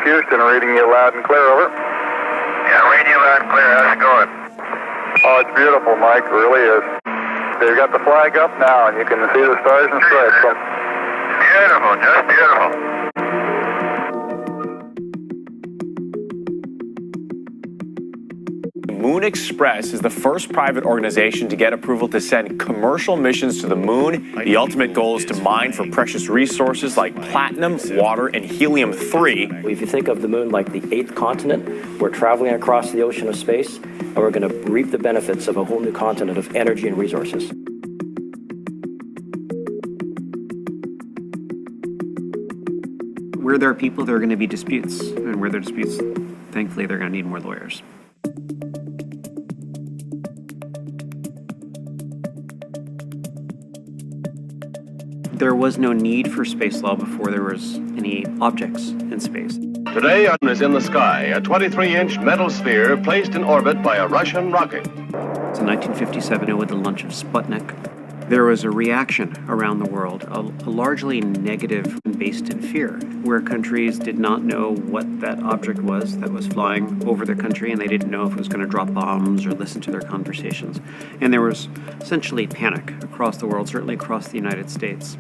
Houston, reading you loud and clear, over. Yeah, reading you loud and clear. How's it going? Oh, it's beautiful, Mike, it really is. They've got the flag up now, and you can see the stars and stripes. So. Beautiful, just beautiful. Moon Express is the first private organization to get approval to send commercial missions to the moon. The ultimate goal is to mine for precious resources like platinum, water, and helium-3. If you think of the moon like the 8th continent, we're traveling across the ocean of space, and we're going to reap the benefits of a whole new continent of energy and resources. Where there are people, there are going to be disputes. And where there are disputes, thankfully, they're going to need more lawyers. There was no need for space law before there was any objects in space. Today, is in the sky, a 23-inch metal sphere placed in orbit by a Russian rocket. In 1957, with the launch of Sputnik, there was a reaction around the world, a largely negative and based in fear, where countries did not know what that object was that was flying over their country, and they didn't know if it was going to drop bombs or listen to their conversations. And there was essentially panic across the world, certainly across the United States.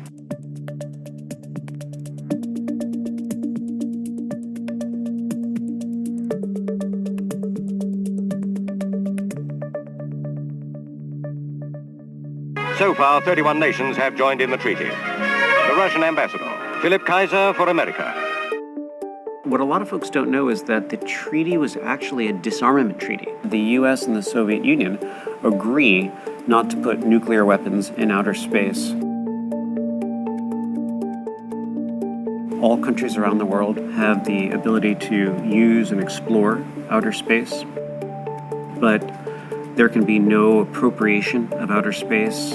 So far, 31 nations have joined in the treaty. The Russian ambassador, Philip Kaiser for America. What a lot of folks don't know is that the treaty was actually a disarmament treaty. The US and the Soviet Union agree not to put nuclear weapons in outer space. All countries around the world have the ability to use and explore outer space, but there can be no appropriation of outer space.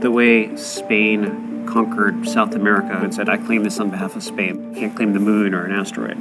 The way Spain conquered South America and said, I claim this on behalf of Spain. Can't claim the moon or an asteroid.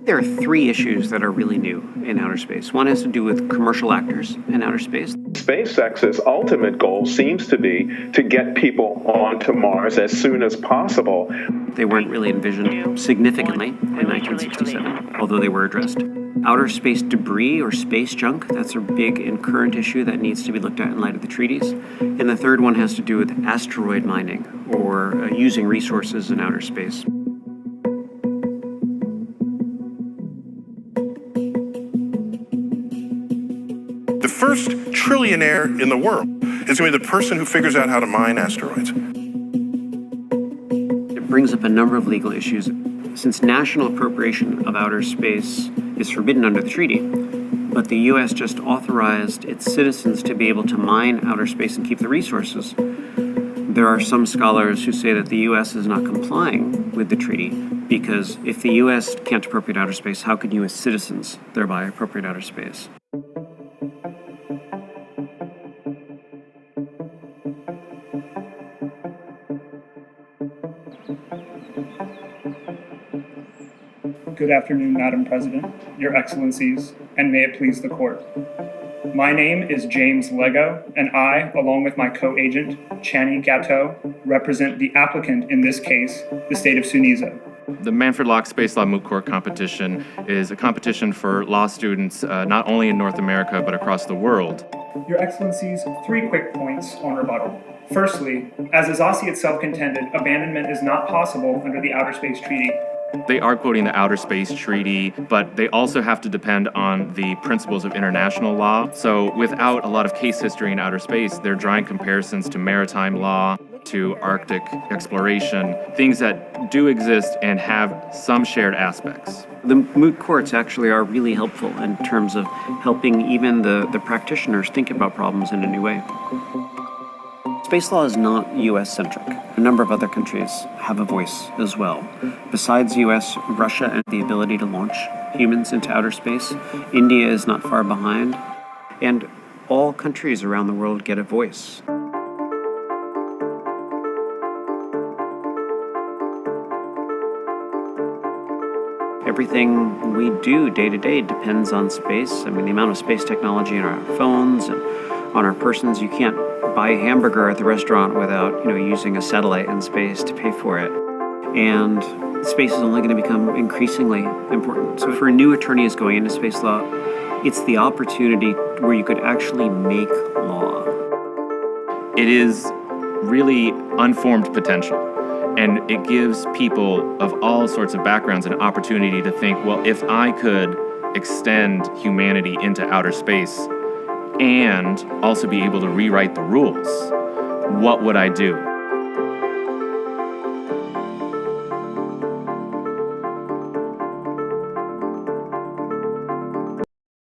There are 3 issues that are really new in outer space. One has to do with commercial actors in outer space. SpaceX's ultimate goal seems to be to get people onto Mars as soon as possible. They weren't really envisioned significantly in 1967, although they were addressed. Outer space debris or space junk, that's a big and current issue that needs to be looked at in light of the treaties. And the third one has to do with asteroid mining or using resources in outer space. The first trillionaire in the world is going to be the person who figures out how to mine asteroids. It brings up a number of legal issues. Since national appropriation of outer space is forbidden under the treaty, but the U.S. just authorized its citizens to be able to mine outer space and keep the resources, there are some scholars who say that the U.S. is not complying with the treaty because if the U.S. can't appropriate outer space, how can U.S. citizens thereby appropriate outer space? Good afternoon, Madam President, Your Excellencies, and may it please the Court. My name is James Lego, and I, along with my co-agent, Chani Gatto, represent the applicant in this case, the state of Sunisa. The Manfred Locke Space Law Moot Court competition is a competition for law students not only in North America, but across the world. Your Excellencies, 3 quick points on rebuttal. Firstly, as Azasi itself contended, abandonment is not possible under the Outer Space Treaty. They are quoting the Outer Space Treaty, but they also have to depend on the principles of international law. So without a lot of case history in outer space, they're drawing comparisons to maritime law, to Arctic exploration, things that do exist and have some shared aspects. The moot courts actually are really helpful in terms of helping even the practitioners think about problems in a new way. Space law is not US-centric. A number of other countries have a voice as well. Besides US, Russia and the ability to launch humans into outer space, India is not far behind, and all countries around the world get a voice. Everything we do day to day depends on space. I mean, the amount of space technology in our phones and on our persons, you can't buy a hamburger at the restaurant without, using a satellite in space to pay for it. And space is only going to become increasingly important. So for new attorneys going into space law, it's the opportunity where you could actually make law. It is really unformed potential, and it gives people of all sorts of backgrounds an opportunity to think, well, if I could extend humanity into outer space and also be able to rewrite the rules, what would I do?